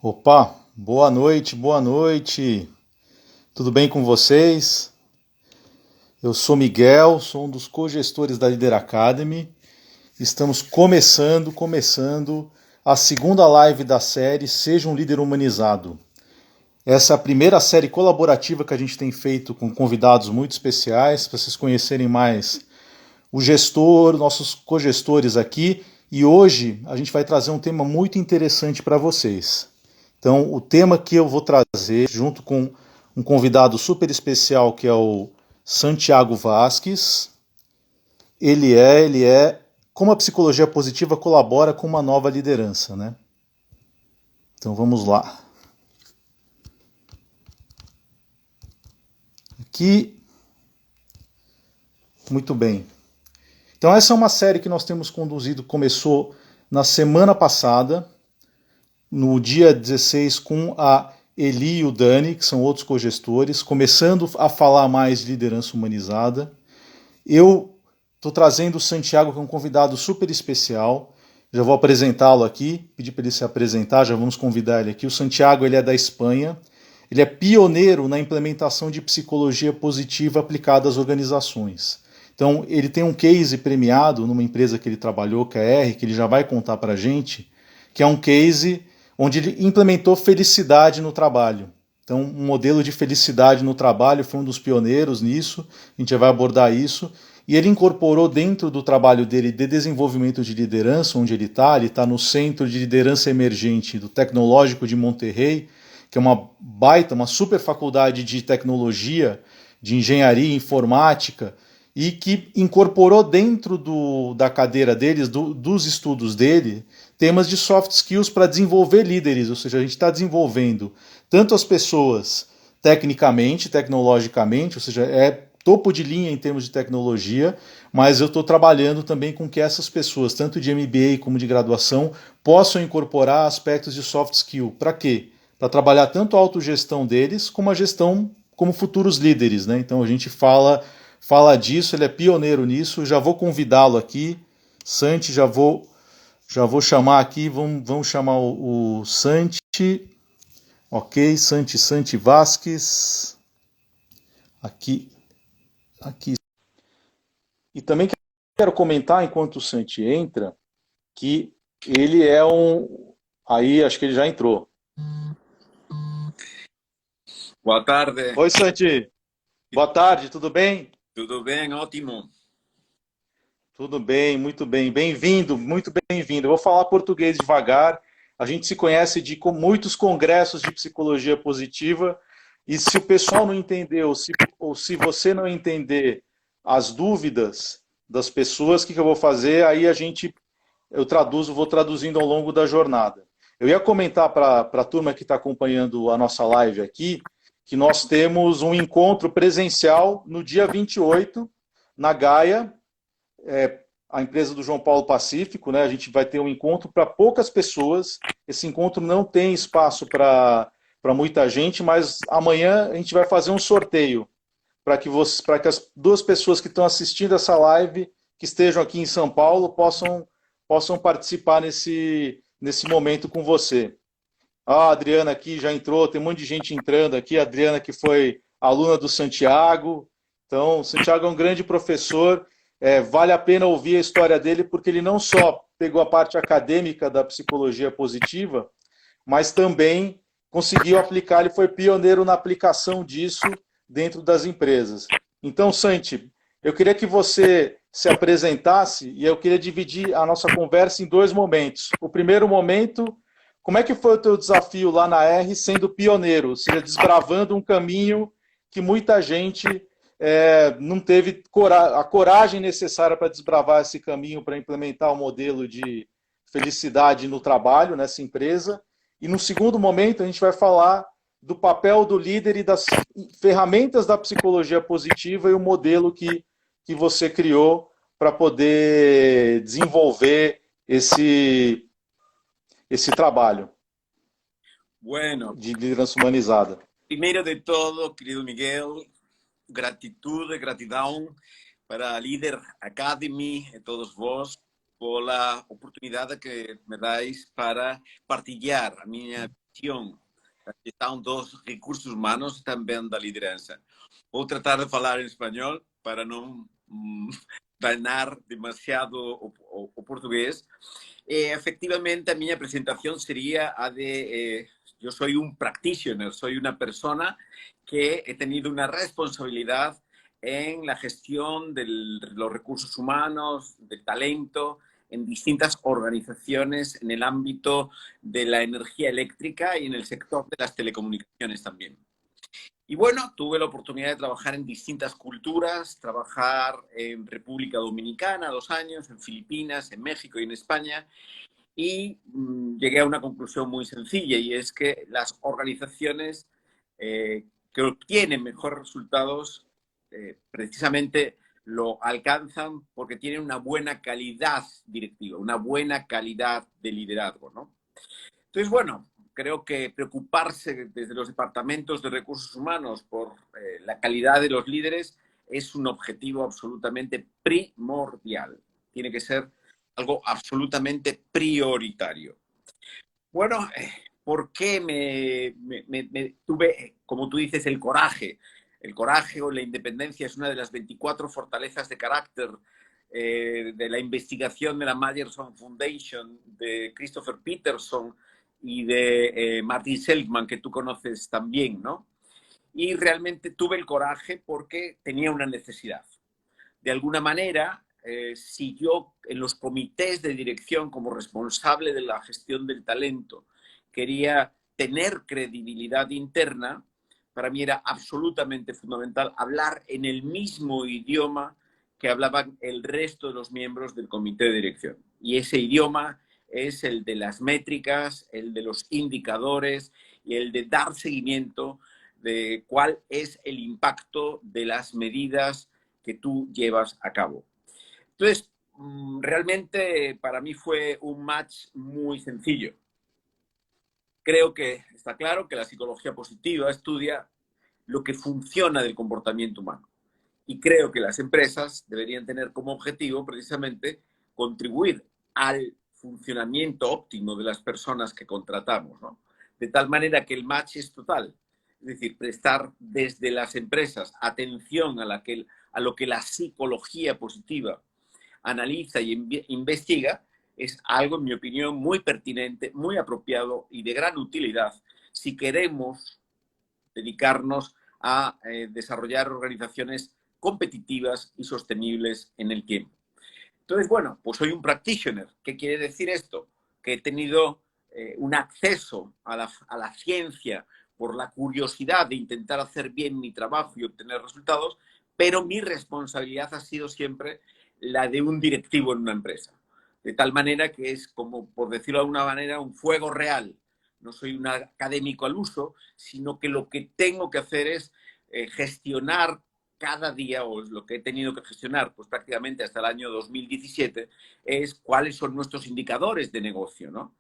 Opa, boa noite, boa noite. Tudo bem com vocês? Eu sou Miguel, sou um dos cogestores da Leader Academy. Estamos começando a segunda live da série Seja um Líder Humanizado. Essa é a primeira série colaborativa que a gente tem feito com convidados muito especiais, para vocês conhecerem mais o gestor, nossos cogestores aqui. E hoje a gente vai trazer um tema muito interessante para vocês. Então, o tema que eu vou trazer, junto com um convidado super especial, que é o Santiago Vasques, ele é como a psicologia positiva colabora com uma nova liderança, né? Então, vamos lá. Aqui, muito bem. Então, essa é uma série que nós temos conduzido, começou na semana passada, no dia 16, com a Eli e o Dani, que são outros cogestores, começando a falar mais de liderança humanizada. Eu estou trazendo o Santiago, que é um convidado super especial. Já vou apresentá-lo aqui, pedir para ele se apresentar, já vamos convidar ele aqui. O Santiago, ele é da Espanha. Ele é pioneiro na implementação de psicologia positiva aplicada às organizações. Então, ele tem um case premiado numa empresa que ele trabalhou, que é a R, que ele já vai contar para a gente, que é um case onde ele implementou felicidade no trabalho. Então, um modelo de felicidade no trabalho, foi um dos pioneiros nisso, a gente já vai abordar isso, e ele incorporou dentro do trabalho dele de desenvolvimento de liderança, onde ele está no Centro de Liderança Emergente do Tecnológico de Monterrey, que é uma baita, uma super faculdade de tecnologia, de engenharia informática, e que incorporou dentro da cadeira deles, dos estudos dele, temas de soft skills para desenvolver líderes, ou seja, a gente está desenvolvendo tanto as pessoas tecnicamente, tecnologicamente, ou seja, é topo de linha em termos de tecnologia, mas eu estou trabalhando também com que essas pessoas, tanto de MBA como de graduação, possam incorporar aspectos de soft skill. Para quê? Para trabalhar tanto a autogestão deles, como a gestão como futuros líderes, né? Então a gente fala disso, ele é pioneiro nisso, já vou convidá-lo aqui. Santi, já vou chamar aqui, vamos chamar o Santi. Ok, Santi Vasques. Aqui. E também quero comentar, enquanto o Santi entra, que ele é um. Aí, acho que ele já entrou. Boa tarde, Oi, Santi. Boa tarde, tudo bem? tudo bem? Ótimo. Tudo bem, muito bem. Bem-vindo, muito bem-vindo. Eu vou falar português devagar. A gente se conhece de muitos congressos de psicologia positiva. E se o pessoal não entender, ou se você não entender as dúvidas das pessoas, o que eu vou fazer? Aí vou traduzindo ao longo da jornada. Eu ia comentar para a turma que está acompanhando a nossa live aqui, que nós temos um encontro presencial no dia 28, na Gaia, a empresa do João Paulo Pacífico, né? A gente vai ter um encontro para poucas pessoas. Esse encontro não tem espaço para muita gente, mas amanhã a gente vai fazer um sorteio para que as duas pessoas que estão assistindo essa live, que estejam aqui em São Paulo, possam participar nesse momento com você. A Adriana aqui já entrou, tem um monte de gente entrando aqui. A Adriana, que foi aluna do Santiago. Então, o Santiago é um grande professor. Vale a pena ouvir a história dele, porque ele não só pegou a parte acadêmica da psicologia positiva, mas também conseguiu aplicar, ele foi pioneiro na aplicação disso dentro das empresas. Então, Santi, eu queria que você se apresentasse e eu queria dividir a nossa conversa em dois momentos. O primeiro momento, como é que foi o teu desafio lá na R sendo pioneiro, ou seja, desbravando um caminho que muita gente não teve a coragem necessária para desbravar esse caminho, para implementar o modelo de felicidade no trabalho nessa empresa. E no segundo momento a gente vai falar do papel do líder e das ferramentas da psicologia positiva e o modelo que você criou para poder desenvolver esse trabalho Bueno, de liderança humanizada. primero de todo, querido Miguel, gratitud, gratidão para a Líder Academy e todos vós pela oportunidade que me dais para partilhar a minha gestión, da gestão dos recursos humanos e também da liderança. Vou tratar de falar em espanhol para não danar demasiado o portugués. Efectivamente, a minha presentación sería a de... yo soy un practitioner, soy una persona que he tenido una responsabilidad en la gestión de los recursos humanos, del talento, en distintas organizaciones en el ámbito de la energía eléctrica y en el sector de las telecomunicaciones también. Y bueno, tuve la oportunidad de trabajar en distintas culturas, trabajar en República Dominicana 2 años, en Filipinas, en México y en España, y llegué a una conclusión muy sencilla, y es que las organizaciones que obtienen mejores resultados precisamente lo alcanzan porque tienen una buena calidad directiva, una buena calidad de liderazgo, ¿no? Entonces, bueno, creo que preocuparse desde los departamentos de recursos humanos por la calidad de los líderes es un objetivo absolutamente primordial. Tiene que ser algo absolutamente prioritario. Bueno, ¿por qué tuve, como tú dices, el coraje? El coraje o la independencia es una de las 24 fortalezas de carácter de la investigación de la Meyerson Foundation, de Christopher Peterson y de Martin Seligman, que tú conoces también, ¿no? Y realmente tuve el coraje porque tenía una necesidad. De alguna manera, si yo en los comités de dirección como responsable de la gestión del talento quería tener credibilidad interna, para mí era absolutamente fundamental hablar en el mismo idioma que hablaban el resto de los miembros del comité de dirección. Y ese idioma es el de las métricas, el de los indicadores y el de dar seguimiento de cuál es el impacto de las medidas que tú llevas a cabo. Entonces, realmente para mí fue un match muy sencillo. Creo que está claro que la psicología positiva estudia lo que funciona del comportamiento humano. Y creo que las empresas deberían tener como objetivo precisamente contribuir al funcionamiento óptimo de las personas que contratamos, ¿no? De tal manera que el match es total. Es decir, prestar desde las empresas atención a lo que la psicología positiva analiza y investiga es algo, en mi opinión, muy pertinente, muy apropiado y de gran utilidad si queremos dedicarnos a desarrollar organizaciones competitivas y sostenibles en el tiempo. Entonces, bueno, pues soy un practitioner. ¿Qué quiere decir esto? Que he tenido un acceso a la ciencia por la curiosidad de intentar hacer bien mi trabajo y obtener resultados, pero mi responsabilidad ha sido siempre la de un directivo en una empresa. De tal manera que es como, por decirlo de alguna manera, un fuego real. No soy un académico al uso, sino que lo que tengo que hacer es gestionar cada día, o lo que he tenido que gestionar pues prácticamente hasta el año 2017, es cuáles son nuestros indicadores de negocio, ¿no?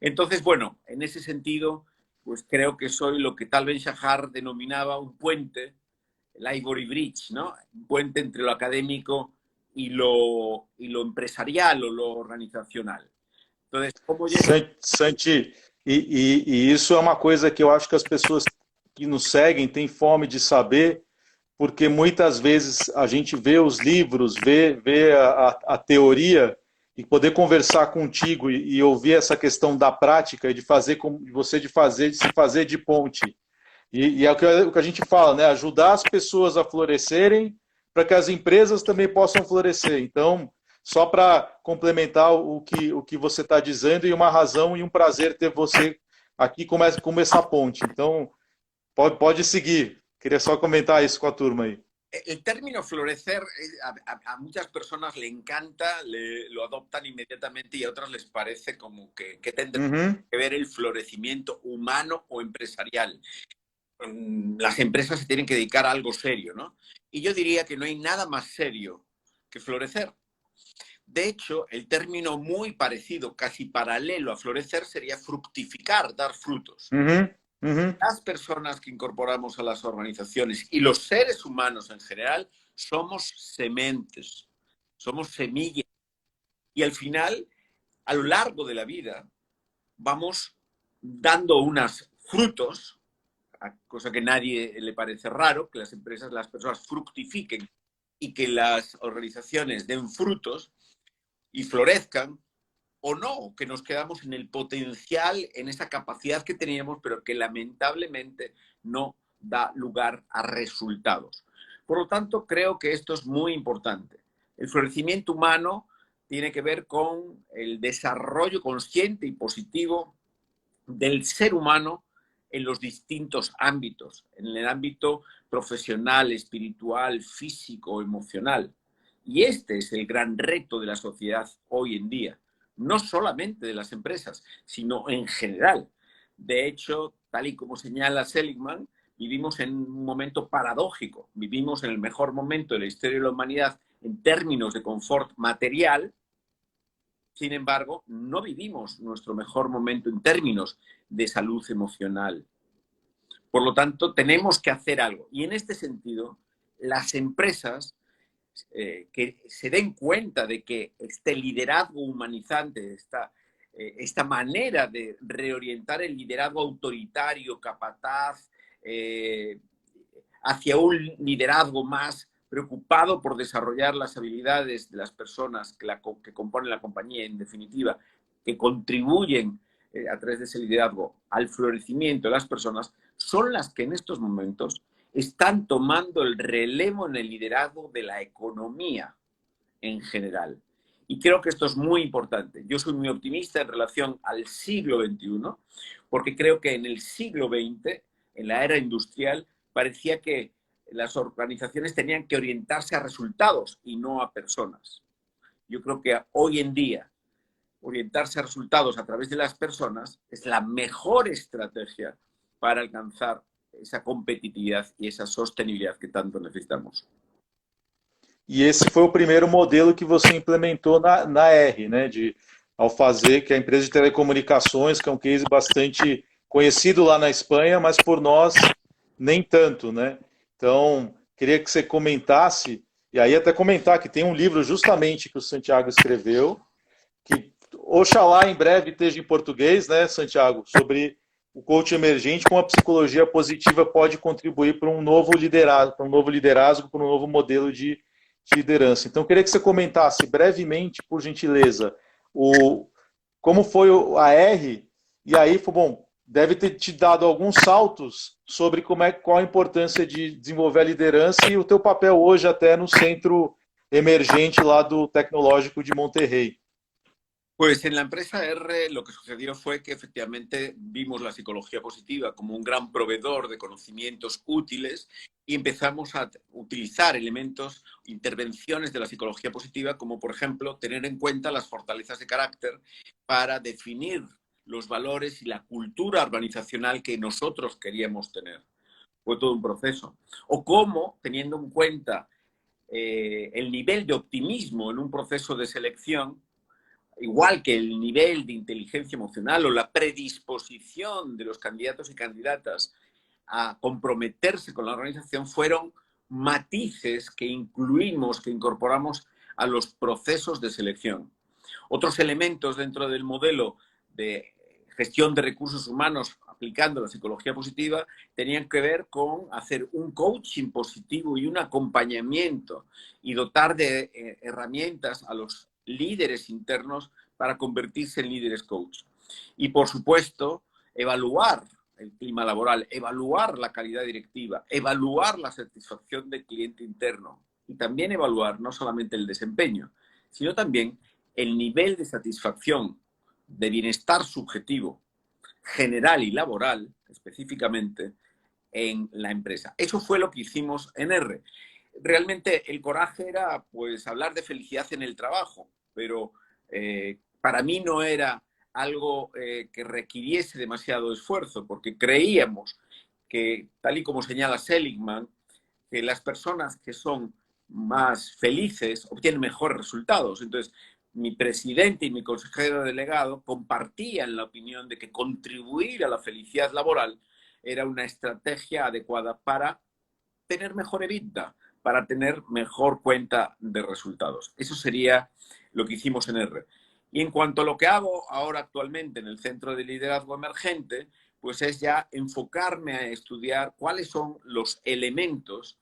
Entonces, bueno, en ese sentido, pues creo que soy lo que tal vez Shahar denominaba un puente, el Ivory Bridge, ¿no? Un puente entre lo académico y lo empresarial o lo organizacional. Entonces, ¿cómo llego? Santi, e isso é uma coisa que eu acho que as pessoas que nos seguem têm fome de saber, porque muitas vezes a gente vê os livros, vê a teoria, e poder conversar contigo e ouvir essa questão da prática e de fazer de se fazer de ponte. E é o que a gente fala, né? Ajudar as pessoas a florescerem para que as empresas também possam florescer. Então, só para complementar o que você está dizendo, e uma razão e um prazer ter você aqui como essa ponte. Então, pode seguir. Queria só comentar isso com a turma aí. El término florecer a muchas personas le encanta, lo adoptan inmediatamente y a otras les parece como que tendrá que ver el florecimiento humano o empresarial. Las empresas se tienen que dedicar a algo serio, ¿no? Y yo diría que no hay nada más serio que florecer. De hecho, el término muy parecido, casi paralelo a florecer, sería fructificar, dar frutos. Las personas que incorporamos a las organizaciones y los seres humanos en general somos sementes, somos semillas. Y al final, a lo largo de la vida, vamos dando unos frutos, cosa que a nadie le parece raro, que las empresas, las personas fructifiquen y que las organizaciones den frutos y florezcan, o no, que nos quedamos en el potencial, en esa capacidad que teníamos, pero que lamentablemente no da lugar a resultados. Por lo tanto, creo que esto es muy importante. El florecimiento humano tiene que ver con el desarrollo consciente y positivo del ser humano en los distintos ámbitos, en el ámbito profesional, espiritual, físico, emocional. Y este es el gran reto de la sociedad hoy en día, no solamente de las empresas, sino en general. De hecho, tal y como señala Seligman, vivimos en un momento paradójico, vivimos en el mejor momento de la historia de la humanidad en términos de confort material. Sin embargo, no vivimos nuestro mejor momento en términos de salud emocional. Por lo tanto, tenemos que hacer algo. Y en este sentido, las empresas que se den cuenta de que este liderazgo humanizante, esta manera de reorientar el liderazgo autoritario, capataz, hacia un liderazgo más preocupado por desarrollar las habilidades de las personas que componen la compañía, en definitiva, que contribuyen a través de ese liderazgo al florecimiento de las personas, son las que en estos momentos están tomando el relevo en el liderazgo de la economía en general. Y creo que esto es muy importante. Yo soy muy optimista en relación al siglo XXI, porque creo que en el siglo XX, en la era industrial, parecía que las organizaciones tenían que orientarse a resultados y no a personas. Yo creo que hoy en día orientarse a resultados a través de las personas es la mejor estrategia para alcanzar esa competitividad y esa sostenibilidad que tanto necesitamos. E esse foi o primeiro modelo que você implementou na R, né? Ao fazer, que é a empresa de telecomunicações, que é um case bastante conhecido lá na Espanha, mas por nós nem tanto, né? Então, queria que você comentasse, e aí até comentar que tem um livro justamente que o Santiago escreveu, que oxalá em breve esteja em português, né, Santiago, sobre o coach emergente, como a psicologia positiva pode contribuir para um novo liderazgo, para um novo modelo de liderança. Então, queria que você comentasse brevemente, por gentileza, como foi a R, e aí, bom, deve ter te dado alguns saltos sobre qual a importância de desenvolver a liderança e o teu papel hoje até no centro emergente lá do Tecnológico de Monterrey. Pues en la empresa R lo que sucedió fue que efectivamente vimos la psicología positiva como un gran proveedor de conocimientos útiles y empezamos a utilizar elementos, intervenciones de la psicología positiva, como por ejemplo tener en cuenta las fortalezas de carácter para definir los valores y la cultura organizacional que nosotros queríamos tener. Fue todo un proceso. O cómo, teniendo en cuenta el nivel de optimismo en un proceso de selección, igual que el nivel de inteligencia emocional o la predisposición de los candidatos y candidatas a comprometerse con la organización, fueron matices que incluimos, que incorporamos a los procesos de selección. Otros elementos dentro del modelo de gestión de recursos humanos aplicando la psicología positiva tenían que ver con hacer un coaching positivo y un acompañamiento y dotar de herramientas a los líderes internos para convertirse en líderes coach. Y, por supuesto, evaluar el clima laboral, evaluar la calidad directiva, evaluar la satisfacción del cliente interno y también evaluar no solamente el desempeño, sino también el nivel de satisfacción, de bienestar subjetivo, general y laboral, específicamente, en la empresa. Eso fue lo que hicimos en R. Realmente el coraje era pues hablar de felicidad en el trabajo, pero para mí no era algo que requiriese demasiado esfuerzo, porque creíamos que, tal y como señala Seligman, que las personas que son más felices obtienen mejores resultados. Entonces, mi presidente y mi consejero delegado compartían la opinión de que contribuir a la felicidad laboral era una estrategia adecuada para tener mejor EBITDA, para tener mejor cuenta de resultados. Eso sería lo que hicimos en R. Y en cuanto a lo que hago ahora actualmente en el Centro de Liderazgo Emergente, pues es ya enfocarme a estudiar cuáles son los elementos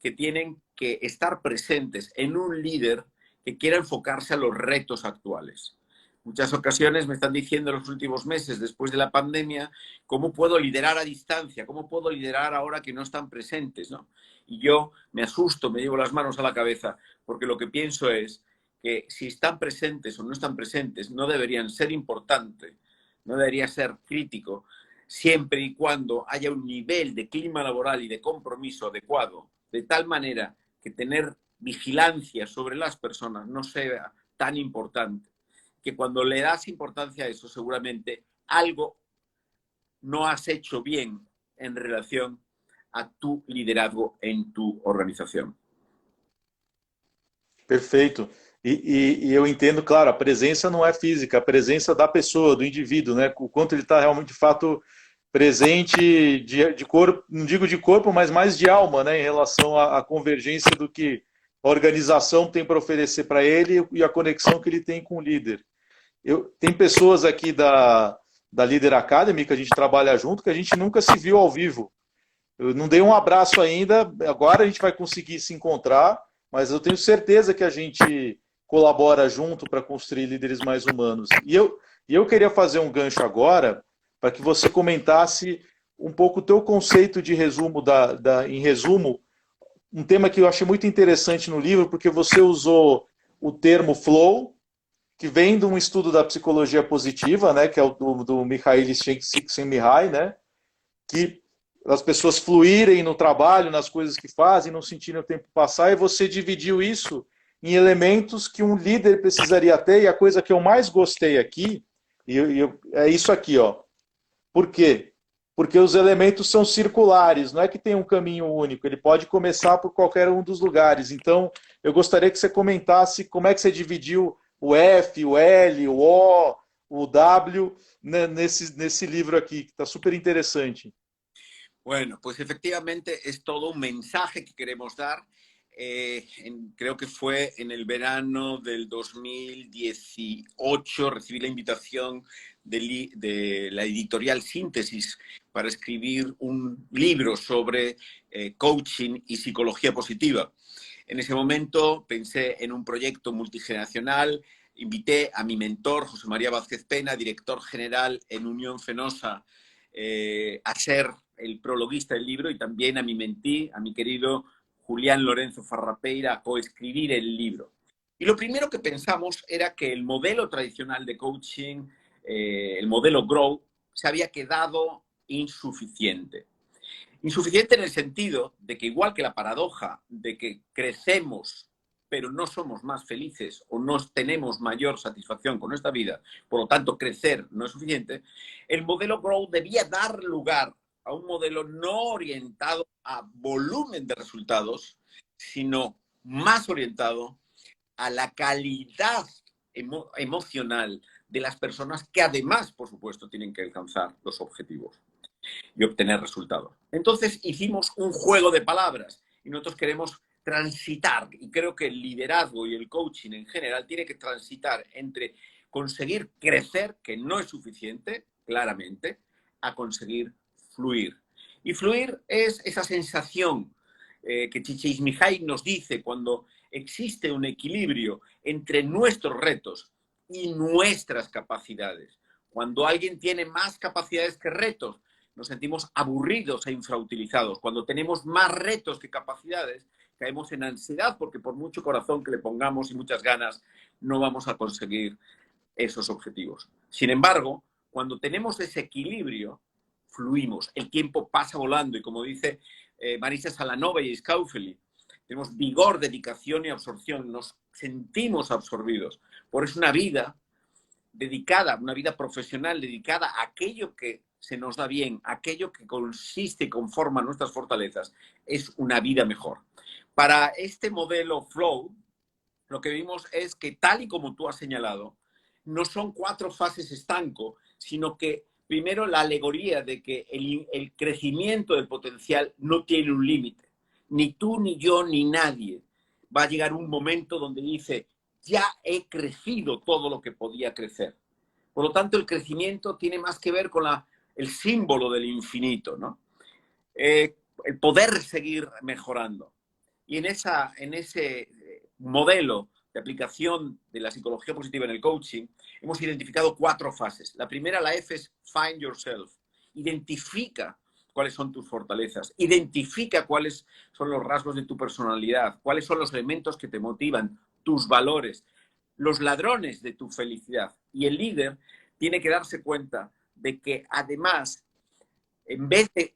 que tienen que estar presentes en un líder que quiera enfocarse a los retos actuales. Muchas ocasiones me están diciendo en los últimos meses, después de la pandemia, cómo puedo liderar a distancia, cómo puedo liderar ahora que no están presentes, ¿no? Y yo me asusto, me llevo las manos a la cabeza, porque lo que pienso es que si están presentes o no están presentes, no deberían ser importantes, no debería ser crítico, siempre y cuando haya un nivel de clima laboral y de compromiso adecuado, de tal manera que tener vigilancia sobre las personas no sea tan importante, que cuando le das importancia a eso, seguramente algo no has hecho bien en relación a tu liderazgo en tu organização. Perfeito. E eu entendo, claro, a presença não é física, a presença da pessoa, do indivíduo, né? O quanto ele está realmente, de fato, presente de corpo, não digo de corpo, mas mais de alma, né? Em relação à convergência do que a organização tem para oferecer para ele e a conexão que ele tem com o líder. Tem pessoas aqui da Leader Academy, que a gente trabalha junto, que a gente nunca se viu ao vivo. Eu não dei um abraço ainda, agora a gente vai conseguir se encontrar, mas eu tenho certeza que a gente colabora junto para construir líderes mais humanos. E eu queria fazer um gancho agora para que você comentasse um pouco o teu conceito de resumo, em resumo, um tema que eu achei muito interessante no livro, porque você usou o termo flow, que vem de um estudo da psicologia positiva, né, que é o do Mihaly Csikszentmihalyi, né, que as pessoas fluírem no trabalho, nas coisas que fazem, não sentirem o tempo passar, e você dividiu isso em elementos que um líder precisaria ter, e a coisa que eu mais gostei aqui, é isso aqui, ó. Por quê? Porque os elementos são circulares, não é que tem um caminho único, ele pode começar por qualquer um dos lugares. Então, eu gostaria que você comentasse como é que você dividiu o F, o L, o O, o W, nesse livro aqui, que está super interessante. Bueno, pues efectivamente es todo un mensaje que queremos dar. Creo que fue en el verano del 2018, recibí la invitación de la editorial Síntesis para escribir un libro sobre coaching y psicología positiva. En ese momento pensé en un proyecto multigeneracional, invité a mi mentor, José María Vázquez Pena, director general en Unión Fenosa, a ser el prologuista del libro, y también a mi mentí, a mi querido Julián Lorenzo Farrapeira, a coescribir el libro. Y lo primero que pensamos era que el modelo tradicional de coaching, el modelo Grow, se había quedado insuficiente. Insuficiente en el sentido de que, igual que la paradoja de que crecemos pero no somos más felices o no tenemos mayor satisfacción con nuestra vida, por lo tanto crecer no es suficiente, el modelo Grow debía dar lugar a un modelo no orientado a volumen de resultados, sino más orientado a la calidad emocional de las personas, que además, por supuesto, tienen que alcanzar los objetivos y obtener resultados. Entonces hicimos un juego de palabras y nosotros queremos transitar, y creo que el liderazgo y el coaching en general tiene que transitar entre conseguir crecer, que no es suficiente, claramente, a conseguir fluir. Y fluir es esa sensación que Csikszentmihalyi nos dice cuando existe un equilibrio entre nuestros retos y nuestras capacidades. Cuando alguien tiene más capacidades que retos, nos sentimos aburridos e infrautilizados. Cuando tenemos más retos que capacidades, caemos en ansiedad, porque por mucho corazón que le pongamos y muchas ganas, no vamos a conseguir esos objetivos. Sin embargo, cuando tenemos ese equilibrio, fluimos. El tiempo pasa volando y, como dice Marisa Salanova y Scaufeli, tenemos vigor, dedicación y absorción. Nos sentimos absorbidos. Por eso una vida dedicada, una vida profesional dedicada a aquello que se nos da bien, aquello que consiste y conforma nuestras fortalezas, es una vida mejor. Para este modelo Flow, lo que vimos es que, tal y como tú has señalado, no son 4 fases estanco, sino que primero la alegoría de que el crecimiento del potencial no tiene un límite. Ni tú, ni yo, ni nadie va a llegar un momento donde dice, ya he crecido todo lo que podía crecer. Por lo tanto, el crecimiento tiene más que ver con el símbolo del infinito, ¿no? El poder seguir mejorando. Y en ese modelo de aplicación de la psicología positiva en el coaching, hemos identificado 4 fases. La primera, la F, es Find Yourself. Identifica cuáles son tus fortalezas, identifica cuáles son los rasgos de tu personalidad, cuáles son los elementos que te motivan, tus valores, los ladrones de tu felicidad. Y el líder tiene que darse cuenta de que además, en vez de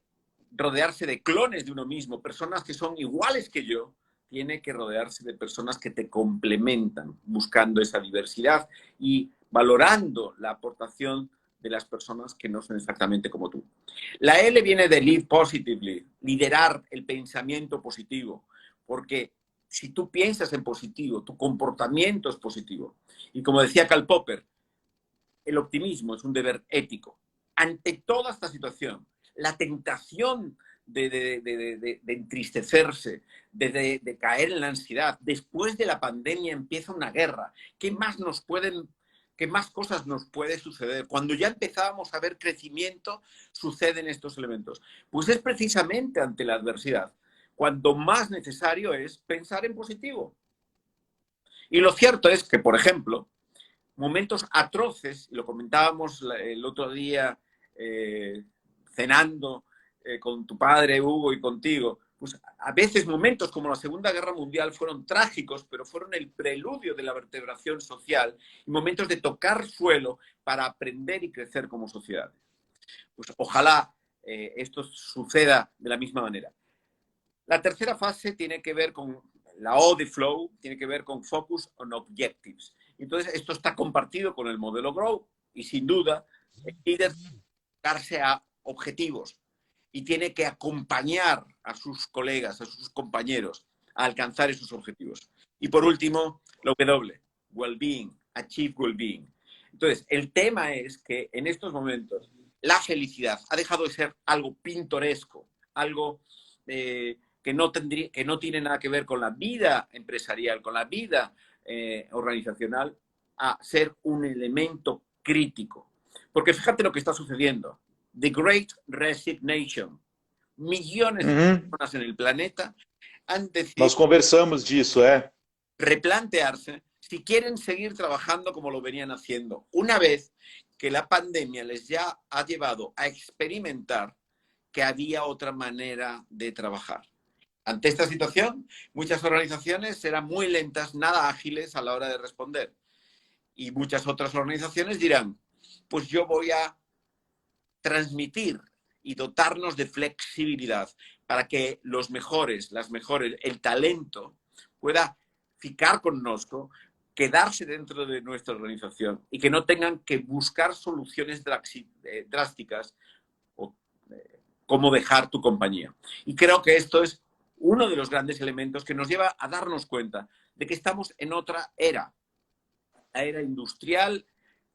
rodearse de clones de uno mismo, personas que son iguales que yo, tiene que rodearse de personas que te complementan, buscando esa diversidad y valorando la aportación de las personas que no son exactamente como tú. La L viene de Lead Positively, liderar el pensamiento positivo, porque si tú piensas en positivo, tu comportamiento es positivo. Y como decía Karl Popper, el optimismo es un deber ético. Ante toda esta situación, la tentación de entristecerse, de caer en la ansiedad, después de la pandemia empieza una guerra. ¿Qué más cosas nos puede suceder? Cuando ya empezábamos a ver crecimiento, suceden estos elementos. Pues es precisamente ante la adversidad cuando más necesario es pensar en positivo. Y lo cierto es que, por ejemplo, momentos atroces, lo comentábamos el otro día cenando con tu padre, Hugo, y contigo, pues a veces momentos como la Segunda Guerra Mundial fueron trágicos, pero fueron el preludio de la vertebración social y momentos de tocar suelo para aprender y crecer como sociedad. Pues ojalá esto suceda de la misma manera. La tercera fase tiene que ver con la O de Flow, tiene que ver con Focus on Objectives. Entonces, esto está compartido con el modelo Grow y sin duda el líder tiene que darse a objetivos y tiene que acompañar a sus colegas, a sus compañeros a alcanzar esos objetivos. Y por último, la W, Well-being, Achieve Well-being. Entonces, el tema es que en estos momentos la felicidad ha dejado de ser algo pintoresco, algo que no tiene nada que ver con la vida empresarial, con la vida organizacional, a ser un elemento crítico. Porque fíjate lo que está sucediendo. The Great Resignation. Millones de personas en el planeta han decidido Nós conversamos disso, replantearse si quieren seguir trabajando como lo venían haciendo, una vez que la pandemia les ya ha llevado a experimentar que había otra manera de trabajar. Ante esta situación, muchas organizaciones serán muy lentas, nada ágiles a la hora de responder. Y muchas otras organizaciones dirán, pues yo voy a transmitir y dotarnos de flexibilidad para que los mejores, las mejores, el talento pueda ficar con nosotros, quedarse dentro de nuestra organización y que no tengan que buscar soluciones drásticas o cómo dejar tu compañía. Y creo que esto es uno de los grandes elementos que nos lleva a darnos cuenta de que estamos en otra era. La era industrial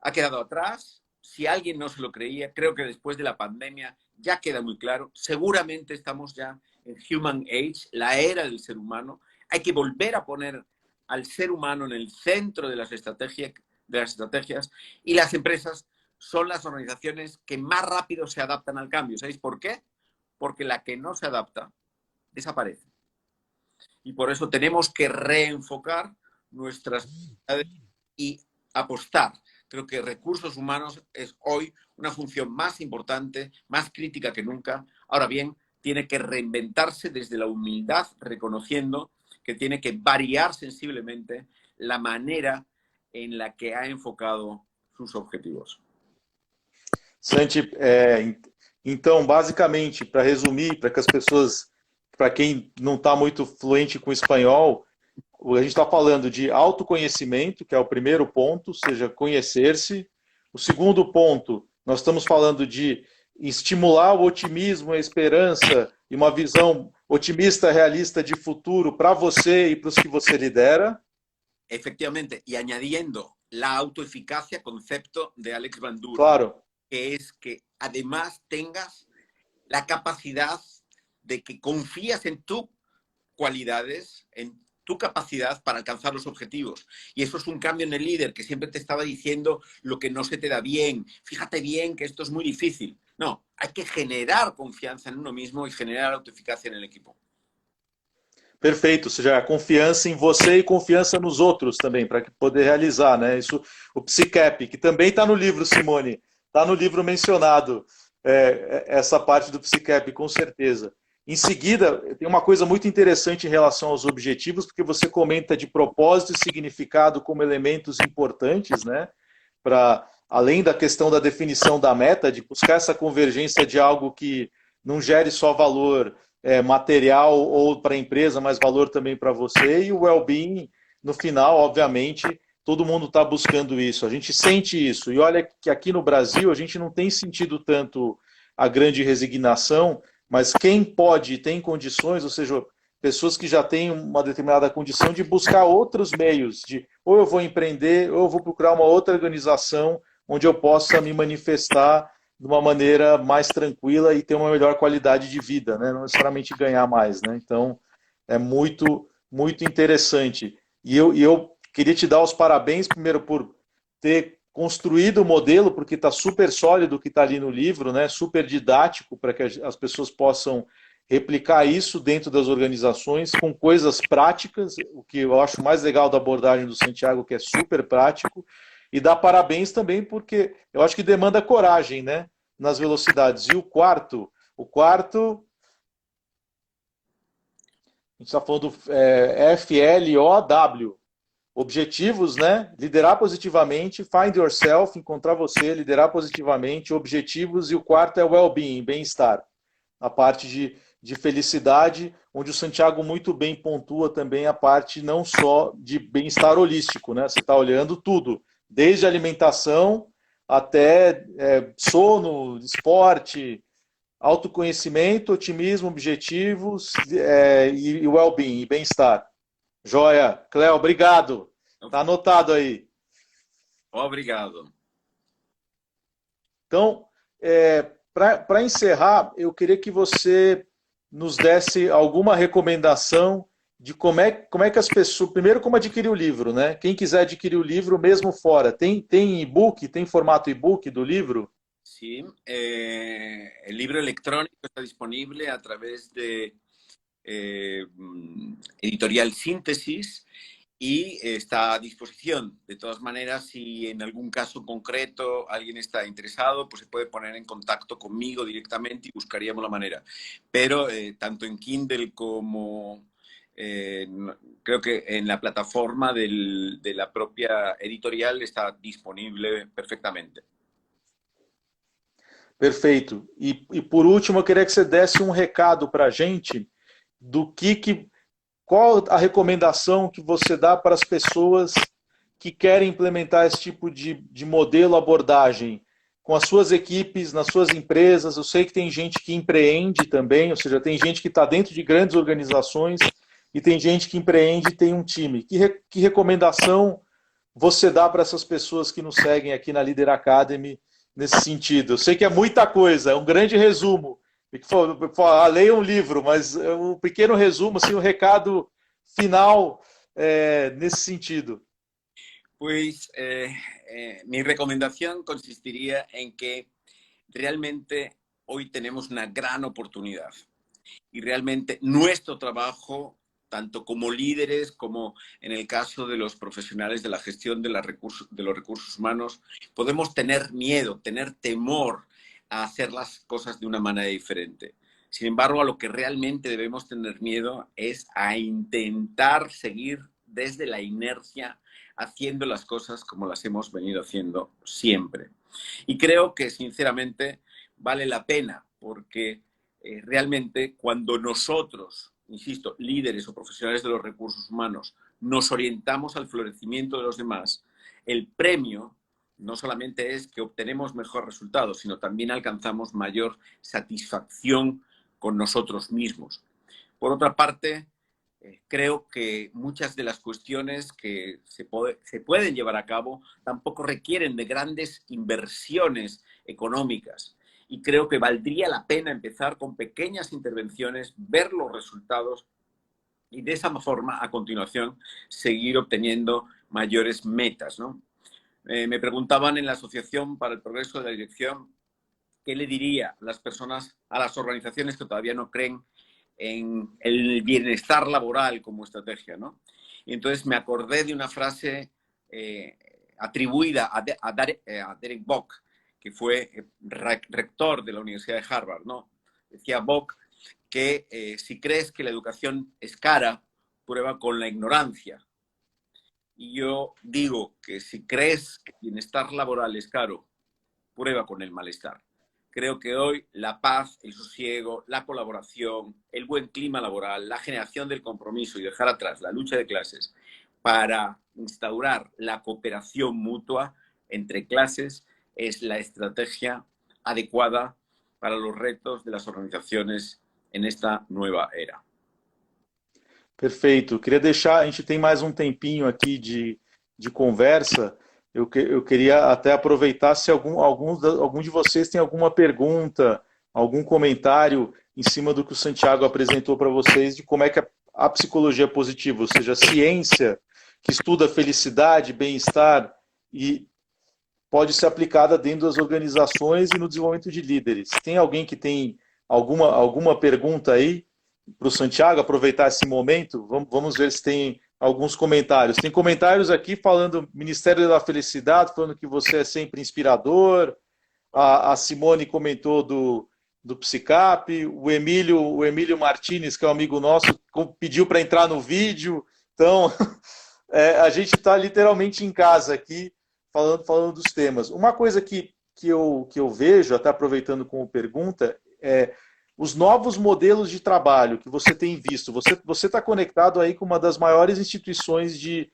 ha quedado atrás. Si alguien no se lo creía, creo que después de la pandemia ya queda muy claro. Seguramente estamos ya en Human Age, la era del ser humano. Hay que volver a poner al ser humano en el centro de las estrategias y las empresas son las organizaciones que más rápido se adaptan al cambio. ¿Sabéis por qué? Porque la que no se adapta desaparece. Y por eso tenemos que reenfocar nuestras y apostar. Creo que recursos humanos es hoy una función más importante, más crítica que nunca. Ahora bien, tiene que reinventarse desde la humildad, reconociendo que tiene que variar sensiblemente la manera en la que ha enfocado sus objetivos. Santi, então, basicamente, para resumir, para que as pessoas, para quem não está muito fluente com espanhol, a gente está falando de autoconhecimento, que é o primeiro ponto, ou seja, conhecer-se. O segundo ponto, nós estamos falando de estimular o otimismo, a esperança e uma visão otimista, realista de futuro para você e para os que você lidera. Efectivamente, y añadiendo la autoeficacia, concepto de Alex Bandura, Claro. que es que además tengas la capacidad de que confías en tus cualidades, en tu capacidad para alcanzar los objetivos. Y eso es un cambio en el líder que siempre te estaba diciendo lo que no se te da bien. Fíjate bien que esto es muy difícil. No, hay que generar confianza en uno mismo y generar autoeficacia en el equipo. Perfeito, ou seja, a confiança em você e confiança nos outros também, para poder realizar, né? Isso, o PSICAP, que também está no livro, Simone, está no livro mencionado, essa parte do PSICAP, com certeza. Em seguida, tem uma coisa muito interessante em relação aos objetivos, porque você comenta de propósito e significado como elementos importantes, né? Para, além da questão da definição da meta, de buscar essa convergência de algo que não gere só valor material ou para a empresa, mas valor também para você, e o well-being, no final, obviamente, todo mundo está buscando isso. A gente sente isso. E olha que aqui no Brasil a gente não tem sentido tanto a grande resignação, mas quem pode, tem condições, ou seja, pessoas que já têm uma determinada condição de buscar outros meios, de ou eu vou empreender, ou eu vou procurar uma outra organização onde eu possa me manifestar de uma maneira mais tranquila e ter uma melhor qualidade de vida, né? Não necessariamente ganhar mais, né? Então, é muito, muito interessante. E eu queria te dar os parabéns, primeiro, por ter construído o modelo, porque está super sólido o que está ali no livro, né? Super didático, para que as pessoas possam replicar isso dentro das organizações, com coisas práticas, o que eu acho mais legal da abordagem do Santiago, que é super prático, e dar parabéns também, porque eu acho que demanda coragem, né? Nas velocidades. E o quarto, a gente está falando do FLOW, objetivos, né? Liderar positivamente, find yourself, encontrar você, liderar positivamente, objetivos, e o quarto é well-being, bem-estar. A parte de felicidade, onde o Santiago muito bem pontua também a parte não só de bem-estar holístico, né? Você está olhando tudo, desde alimentação até sono, esporte, autoconhecimento, otimismo, objetivos e well-being, e bem-estar. Joia. Cléo, obrigado. Está anotado aí. Obrigado. Então, para encerrar, eu queria que você nos desse alguma recomendação de como é que as pessoas... Primeiro, como adquirir o livro, né? Quem quiser adquirir o livro, mesmo fora, tem e-book, tem formato e-book do livro? Sí, el libro electrónico está disponible a través de Editorial Síntesis y está a disposición. De todas maneras, si en algún caso concreto alguien está interesado, pues se puede poner en contacto conmigo directamente y buscaríamos la manera. Pero tanto en Kindle como creo que en la plataforma de la propia editorial está disponible perfectamente. Perfeito. E por último, eu queria que você desse um recado para a gente do qual a recomendação que você dá para as pessoas que querem implementar esse tipo de modelo, abordagem, com as suas equipes, nas suas empresas. Eu sei que tem gente que empreende também, ou seja, tem gente que está dentro de grandes organizações e tem gente que empreende e tem um time. Que recomendação você dá para essas pessoas que nos seguem aqui na Leader Academy nesse sentido? Eu sei que é muita coisa, é um grande resumo. Leia um livro, mas um pequeno resumo, assim, um recado final nesse sentido. Pues mi recomendación consistiría en que realmente hoy tenemos una gran oportunidad y realmente nuestro trabajo, tanto como líderes como en el caso de los profesionales de la gestión de los recursos humanos, podemos tener miedo, tener temor a hacer las cosas de una manera diferente. Sin embargo, a lo que realmente debemos tener miedo es a intentar seguir desde la inercia haciendo las cosas como las hemos venido haciendo siempre. Y creo que, sinceramente, vale la pena, porque realmente cuando nosotros, insisto, líderes o profesionales de los recursos humanos, nos orientamos al florecimiento de los demás, el premio no solamente es que obtenemos mejores resultados, sino también alcanzamos mayor satisfacción con nosotros mismos. Por otra parte, creo que muchas de las cuestiones que se pueden llevar a cabo tampoco requieren de grandes inversiones económicas. Y creo que valdría la pena empezar con pequeñas intervenciones, ver los resultados y de esa forma, a continuación, seguir obteniendo mayores metas, ¿no? Me preguntaban en la Asociación para el Progreso de la Dirección qué le diría a las personas, a las organizaciones que todavía no creen en el bienestar laboral como estrategia, ¿no? Y entonces me acordé de una frase atribuida a Derek Bock, que fue rector de la Universidad de Harvard, ¿no? Decía Bock que si crees que la educación es cara, prueba con la ignorancia. Y yo digo que si crees que el bienestar laboral es caro, prueba con el malestar. Creo que hoy la paz, el sosiego, la colaboración, el buen clima laboral, la generación del compromiso y dejar atrás la lucha de clases para instaurar la cooperación mutua entre clases es la estrategia adecuada para los retos de las organizaciones en esta nueva era. Perfeito. Queria deixar, a gente tem mais um tempinho aqui de conversa. Eu queria até aproveitar se algum de vocês tem alguma pergunta, algum comentário em cima do que o Santiago apresentou para vocês de como é que a psicologia positiva, ou seja, a ciência que estuda felicidade, bem-estar e pode ser aplicada dentro das organizações e no desenvolvimento de líderes. Tem alguém que tem alguma pergunta aí para o Santiago, aproveitar esse momento? Vamos ver se tem alguns comentários. Tem comentários aqui falando Ministério da Felicidade, falando que você é sempre inspirador. A Simone comentou do Psicap. O Emílio Martinez, que é um amigo nosso, pediu para entrar no vídeo. Então, a gente está literalmente em casa aqui, falando dos temas. Uma coisa que eu vejo, até aproveitando como pergunta, é os novos modelos de trabalho que você tem visto. Você está conectado aí com uma das maiores instituições de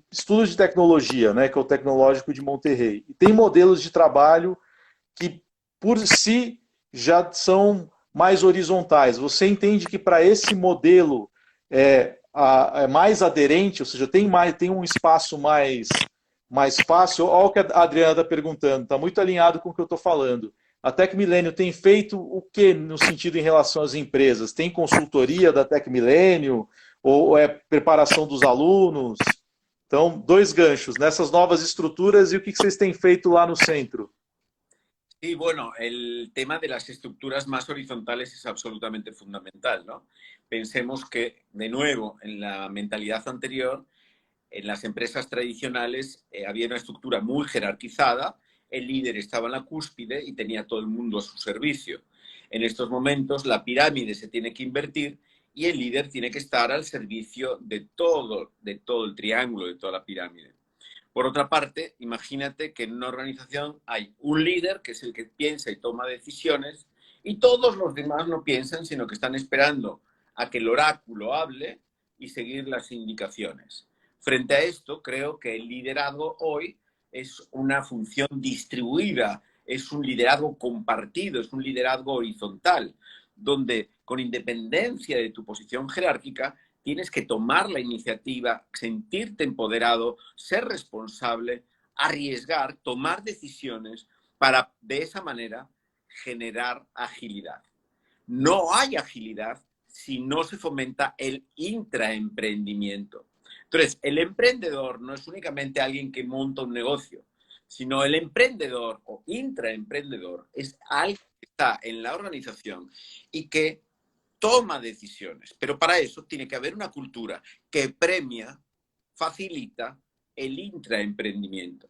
estudos de tecnologia, né, que é o Tecnológico de Monterrey. E tem modelos de trabalho que, por si, já são mais horizontais. Você entende que para esse modelo é mais aderente, ou seja, tem um espaço mais fácil? Olha o que a Adriana está perguntando, está muito alinhado com o que eu estou falando. A Tech Millennium tem feito o que no sentido em relação às empresas? Tem consultoria da Tech Millennium? Ou é preparação dos alunos? Então, dois ganchos, nessas novas estruturas e o que vocês têm feito lá no centro? Sí, bueno, el tema de las estructuras más horizontales es absolutamente fundamental, ¿no? Pensemos que, de nuevo, en la mentalidad anterior, en las empresas tradicionales había una estructura muy jerarquizada, el líder estaba en la cúspide y tenía todo el mundo a su servicio. En estos momentos la pirámide se tiene que invertir y el líder tiene que estar al servicio de todo el triángulo, de toda la pirámide. Por otra parte, imagínate que en una organización hay un líder que es el que piensa y toma decisiones y todos los demás no piensan, sino que están esperando a que el oráculo hable y seguir las indicaciones. Frente a esto, creo que el liderazgo hoy es una función distribuida, es un liderazgo compartido, es un liderazgo horizontal, donde con independencia de tu posición jerárquica tienes que tomar la iniciativa, sentirte empoderado, ser responsable, arriesgar, tomar decisiones para de esa manera generar agilidad. No hay agilidad si no se fomenta el intraemprendimiento. Entonces, el emprendedor no es únicamente alguien que monta un negocio, sino el emprendedor o intraemprendedor es alguien que está en la organización y que toma decisiones. Pero para eso tiene que haber una cultura que premia, facilita el intraemprendimiento.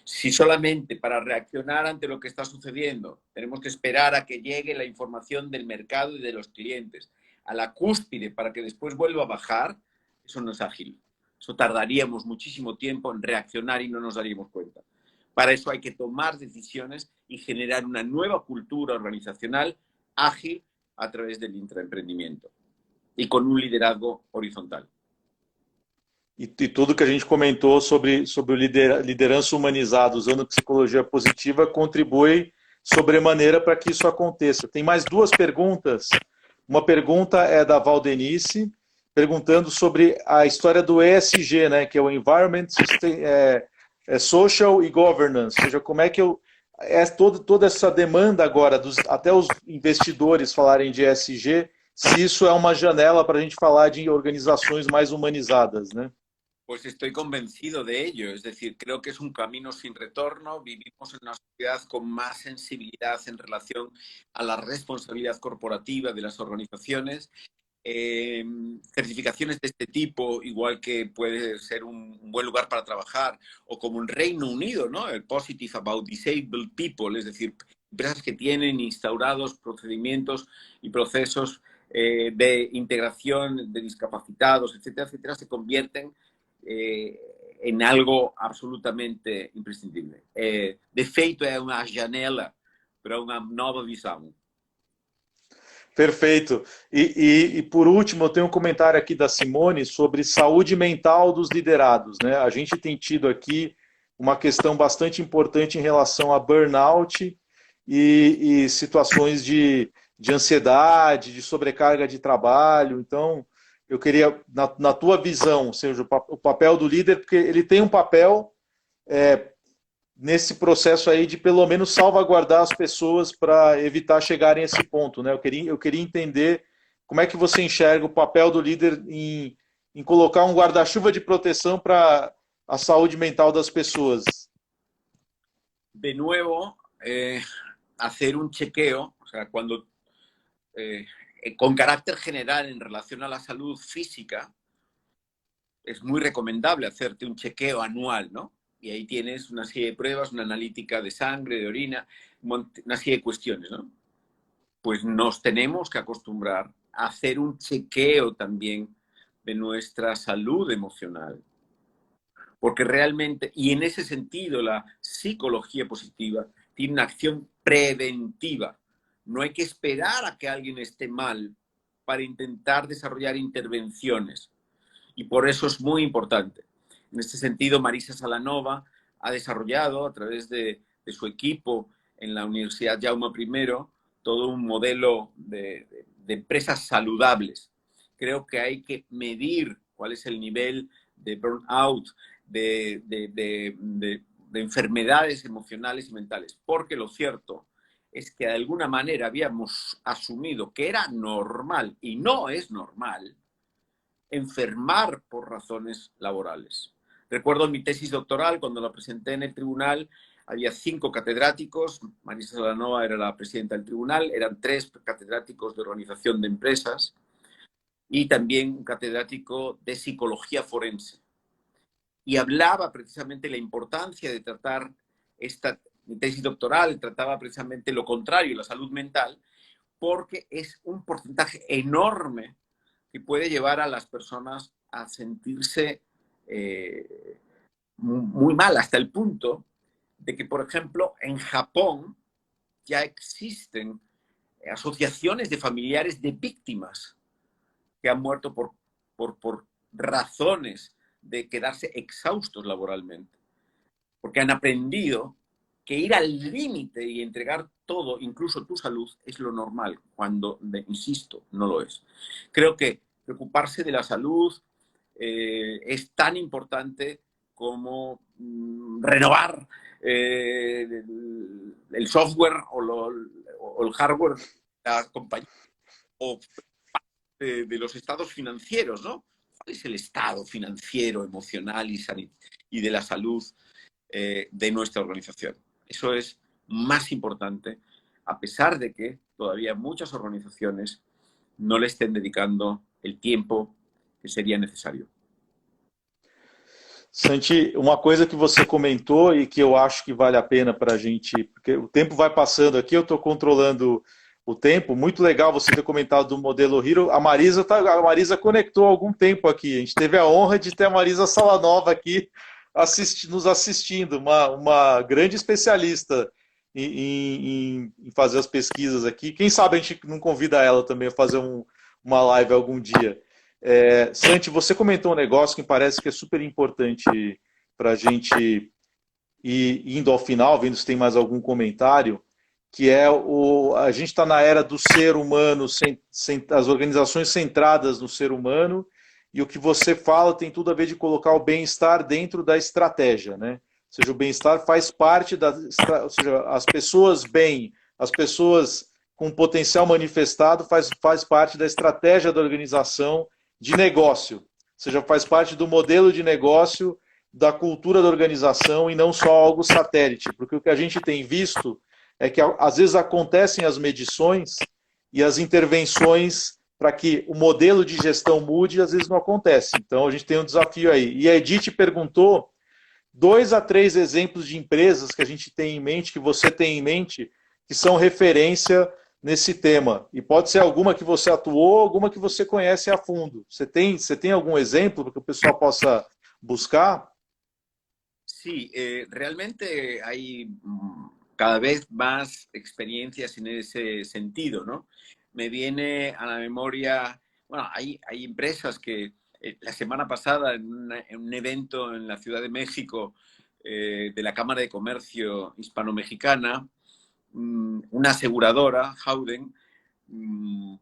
Si solamente para reaccionar ante lo que está sucediendo tenemos que esperar a que llegue la información del mercado y de los clientes a la cúspide para que después vuelva a bajar, eso no es ágil. Eso tardaríamos muchísimo tiempo en reaccionar y no nos daríamos cuenta. Para eso hay que tomar decisiones y generar una nueva cultura organizacional ágil a través del intraempreendimiento y con un liderazgo horizontal. E tudo que a gente comentou sobre liderança humanizada usando psicologia positiva contribui sobremaneira para que isso aconteça. Tem mais duas perguntas. Uma pergunta é da Valdenice, perguntando sobre a história do ESG, né, que é o Environment, Social e Governance, ou seja, como é que toda essa demanda agora, até os investidores falarem de ESG, se isso é uma janela para a gente falar de organizações mais humanizadas, né? Pues estoy convencido de ello, es decir, creo que es un camino sin retorno. Vivimos en una sociedad con más sensibilidad en relación a la responsabilidad corporativa de las organizaciones. Certificaciones de este tipo, igual que puede ser un buen lugar para trabajar, o como en Reino Unido, ¿no? El Positive About Disabled People, es decir, empresas que tienen instaurados procedimientos y procesos de integración de discapacitados, etcétera, etcétera, se convierten en algo absolutamente imprescindible. De feito, é uma janela para uma nova visão. Perfeito. E por último, eu tenho um comentário aqui da Simone sobre saúde mental dos liderados, né? A gente tem tido aqui uma questão bastante importante em relação a burnout e situações de ansiedade, de sobrecarga de trabalho. Então, eu queria, na tua visão, ou seja, o papel do líder, porque ele tem um papel nesse processo aí de pelo menos salvaguardar as pessoas para evitar chegarem a esse ponto, né? Eu queria entender como é que você enxerga o papel do líder em colocar um guarda-chuva de proteção para a saúde mental das pessoas. De nuevo, hacer un chequeo, o sea, cuando con carácter general en relación a la salud física, es muy recomendable hacerte un chequeo anual, ¿no? Y ahí tienes una serie de pruebas, una analítica de sangre, de orina, una serie de cuestiones, ¿no? Pues nos tenemos que acostumbrar a hacer un chequeo también de nuestra salud emocional. Porque realmente, y en ese sentido, la psicología positiva tiene una acción preventiva. No hay que esperar a que alguien esté mal para intentar desarrollar intervenciones. Y por eso es muy importante. En este sentido, Marisa Salanova ha desarrollado a través de su equipo en la Universidad Jaume I todo un modelo de empresas saludables. Creo que hay que medir cuál es el nivel de burnout, de enfermedades emocionales y mentales, porque lo cierto es que de alguna manera habíamos asumido que era normal, y no es normal, enfermar por razones laborales. Recuerdo en mi tesis doctoral, cuando la presenté en el tribunal, había 5 catedráticos, Marisa Salanova era la presidenta del tribunal, eran 3 catedráticos de organización de empresas y también un catedrático de psicología forense. Y hablaba precisamente de la importancia de tratar mi tesis doctoral trataba precisamente lo contrario, la salud mental, porque es un porcentaje enorme que puede llevar a las personas a sentirse muy mal, hasta el punto de que, por ejemplo, en Japón ya existen asociaciones de familiares de víctimas que han muerto por razones de quedarse exhaustos laboralmente, porque han aprendido que ir al límite y entregar todo, incluso tu salud, es lo normal, cuando, insisto, no lo es. Creo que preocuparse de la salud es tan importante como renovar el software o el hardware de la compañía o de los estados financieros, ¿no? ¿Cuál es el estado financiero, emocional y de la salud de nuestra organización? Eso es más importante, a pesar de que todavía muchas organizaciones no le estén dedicando el tiempo que seria necessário. Santi, uma coisa que você comentou e que eu acho que vale a pena para a gente, porque o tempo vai passando aqui, eu estou controlando o tempo. Muito legal você ter comentado do modelo Hero. A Marisa conectou há algum tempo aqui. A gente teve a honra de ter a Marisa Salanova aqui nos assistindo, uma grande especialista em fazer as pesquisas aqui. Quem sabe a gente não convida ela também a fazer uma live algum dia. Santi, você comentou um negócio que parece que é super importante para a gente ir indo ao final, vendo se tem mais algum comentário, que é a gente está na era do ser humano, as organizações centradas no ser humano, e o que você fala tem tudo a ver de colocar o bem-estar dentro da estratégia, né? Ou seja, o bem-estar faz parte ou seja, as pessoas bem, as pessoas com potencial manifestado faz parte da estratégia da organização de negócio. Ou seja, faz parte do modelo de negócio, da cultura da organização e não só algo satélite. Porque o que a gente tem visto é que às vezes acontecem as medições e as intervenções para que o modelo de gestão mude, às vezes não acontece. Então a gente tem um desafio aí. E a Edith perguntou 2 a 3 exemplos de empresas que a gente tem em mente, que você tem em mente, que são referência nesse tema. E pode ser alguma que você atuou, alguma que você conhece a fundo. Você tem algum exemplo para que o pessoal possa buscar? Sí, realmente hay cada vez más experiencias en ese sentido, ¿no? Me viene a la memoria, bueno, hay empresas que la semana pasada en un evento en la Ciudad de México de la Cámara de Comercio Hispano-Mexicana, una aseguradora, Howden,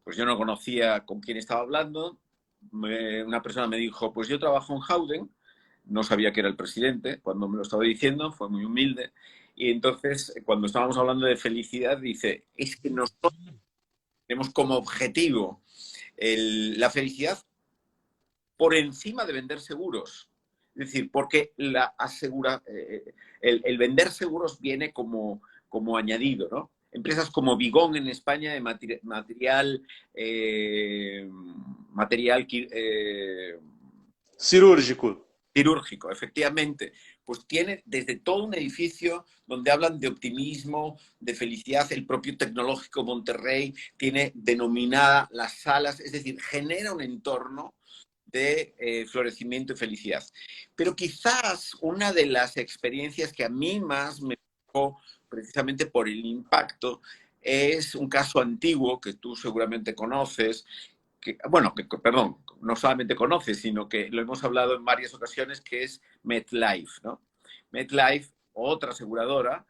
pues yo no conocía con quién estaba hablando, una persona me dijo, pues yo trabajo en Howden, no sabía que era el presidente, cuando me lo estaba diciendo, fue muy humilde, y entonces cuando estábamos hablando de felicidad, dice, es que nosotros tenemos como objetivo la felicidad por encima de vender seguros. Es decir, porque el vender seguros viene como añadido, ¿no? Empresas como Vigón en España de material cirúrgico. Quirúrgico, efectivamente. Pues tiene desde todo un edificio donde hablan de optimismo, de felicidad. El propio Tecnológico Monterrey tiene denominada las salas, es decir, genera un entorno de florecimiento y felicidad. Pero quizás una de las experiencias que a mí más me tocó, precisamente por el impacto, es un caso antiguo que tú seguramente conoces, perdón, no solamente conoces, sino que lo hemos hablado en varias ocasiones, que es MetLife, ¿no? MetLife, otra aseguradora,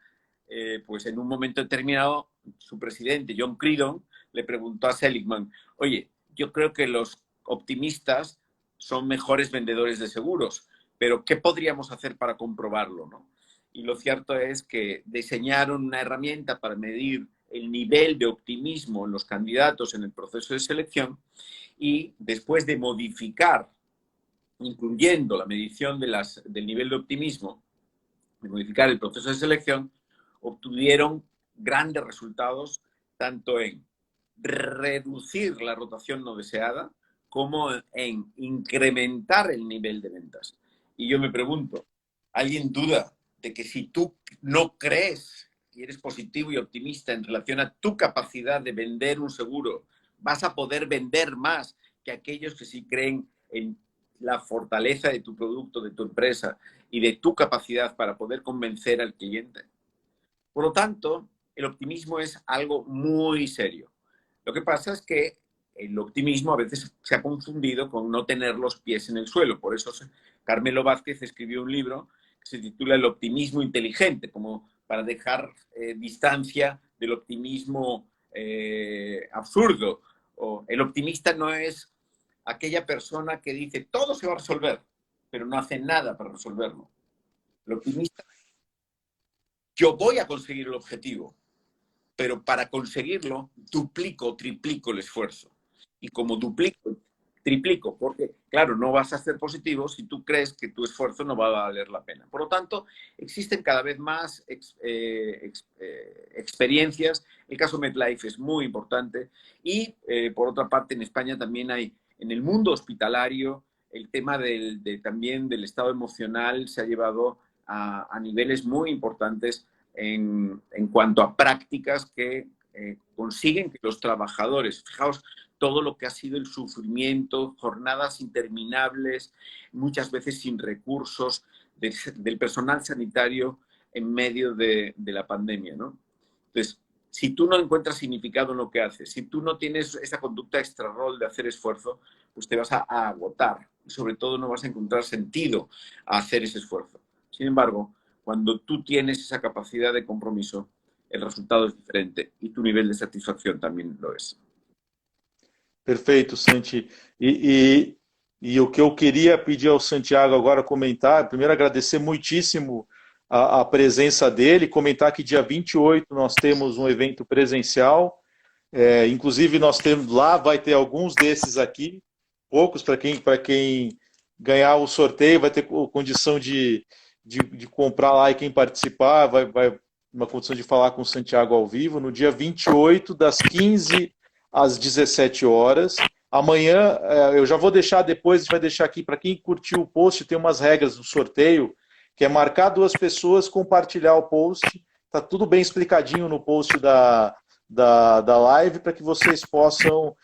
pues en un momento determinado, su presidente, John Creedon, le preguntó a Seligman, oye, yo creo que los optimistas son mejores vendedores de seguros, pero ¿qué podríamos hacer para comprobarlo, no? Y lo cierto es que diseñaron una herramienta para medir el nivel de optimismo en los candidatos en el proceso de selección y después de modificar, incluyendo la medición del nivel de optimismo, de modificar el proceso de selección, obtuvieron grandes resultados tanto en reducir la rotación no deseada como en incrementar el nivel de ventas. Y yo me pregunto, ¿alguien duda de que si tú no crees y eres positivo y optimista en relación a tu capacidad de vender un seguro, vas a poder vender más que aquellos que sí creen en la fortaleza de tu producto, de tu empresa y de tu capacidad para poder convencer al cliente? Por lo tanto, el optimismo es algo muy serio. Lo que pasa es que el optimismo a veces se ha confundido con no tener los pies en el suelo. Por eso Carmelo Vázquez escribió un libro que se titula El optimismo inteligente, como para dejar distancia del optimismo absurdo. O el optimista no es aquella persona que dice todo se va a resolver, pero no hace nada para resolverlo. El optimista, yo voy a conseguir el objetivo, pero para conseguirlo duplico o triplico el esfuerzo. Y como duplico, triplico, porque claro, no vas a ser positivo si tú crees que tu esfuerzo no va a valer la pena. Por lo tanto, existen cada vez más experiencias. El caso MetLife es muy importante. Y por otra parte, en España también hay, en el mundo hospitalario, el tema también del estado emocional se ha llevado a niveles muy importantes en cuanto a prácticas que consiguen que los trabajadores, fijaos, todo lo que ha sido el sufrimiento, jornadas interminables, muchas veces sin recursos del personal sanitario en medio de la pandemia, ¿no? Entonces, si tú no encuentras significado en lo que haces, si tú no tienes esa conducta extra rol de hacer esfuerzo, pues te vas a agotar y sobre todo no vas a encontrar sentido a hacer ese esfuerzo. Sin embargo, cuando tú tienes esa capacidad de compromiso, el resultado es diferente y tu nivel de satisfacción también lo es. Perfeito, Santi. E o que eu queria pedir ao Santiago agora comentar, primeiro agradecer muitíssimo a presença dele, comentar que dia 28 nós temos um evento presencial Inclusive, nós temos lá, vai ter alguns desses aqui, poucos para quem ganhar o sorteio, vai ter condição de comprar lá e quem participar vai uma condição de falar com o Santiago ao vivo, no dia 28, das 15 às 17 horas. Amanhã, eu já vou deixar depois, a gente vai deixar aqui para quem curtiu o post, tem umas regras do sorteio, que é marcar 2 pessoas, compartilhar o post, tá tudo bem explicadinho no post da live, para que vocês possam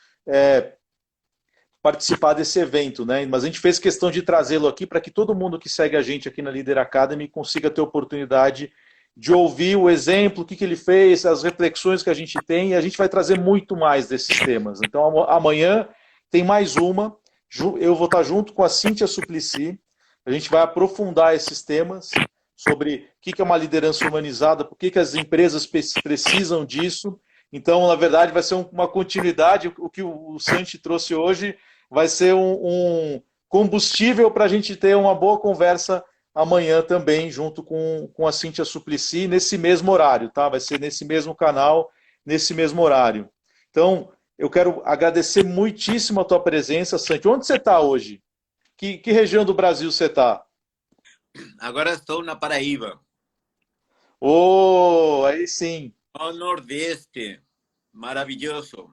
participar desse evento, né? Mas a gente fez questão de trazê-lo aqui para que todo mundo que segue a gente aqui na Leader Academy consiga ter oportunidade de ouvir o exemplo, o que ele fez, as reflexões que a gente tem, e a gente vai trazer muito mais desses temas. Então, amanhã tem mais uma, eu vou estar junto com a Cíntia Suplicy, a gente vai aprofundar esses temas sobre o que é uma liderança humanizada, por que as empresas precisam disso. Então, na verdade, vai ser uma continuidade, o que o Santi trouxe hoje vai ser um combustível para a gente ter uma boa conversa amanhã também, junto com a Cíntia Suplicy, nesse mesmo horário, tá? Vai ser nesse mesmo canal, nesse mesmo horário. Então, eu quero agradecer muitíssimo a tua presença, Santi. Onde você está hoje? Que região do Brasil você está? Agora estou na Paraíba. Oh, aí sim. No Nordeste. Maravilhoso.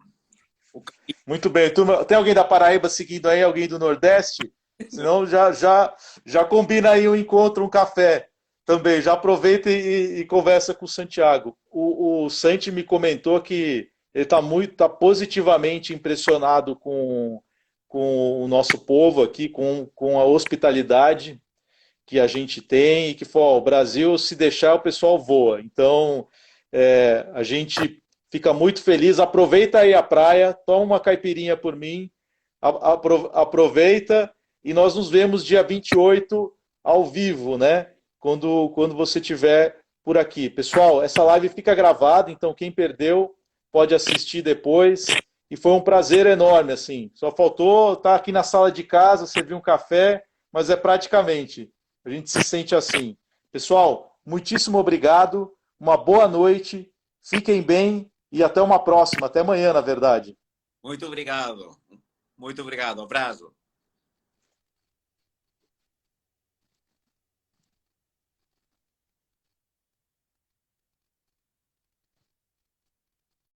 Muito bem. Tem alguém da Paraíba seguindo aí? Alguém do Nordeste? Senão já combina aí um encontro, um café também. Já aproveita e conversa com o Santiago. O Santi me comentou que ele está positivamente impressionado com o nosso povo aqui, com a hospitalidade que a gente tem, e que o Brasil, se deixar, o pessoal voa. Então, a gente fica muito feliz. Aproveita aí a praia, toma uma caipirinha por mim, aproveita, e nós nos vemos dia 28 ao vivo, né? Quando você estiver por aqui. Pessoal, essa live fica gravada, então quem perdeu pode assistir depois. E foi um prazer enorme, assim. Só faltou estar aqui na sala de casa, servir um café, mas é praticamente. A gente se sente assim. Pessoal, muitíssimo obrigado, uma boa noite, fiquem bem e até uma próxima. Até amanhã, na verdade. Muito obrigado. Muito obrigado. Abraço.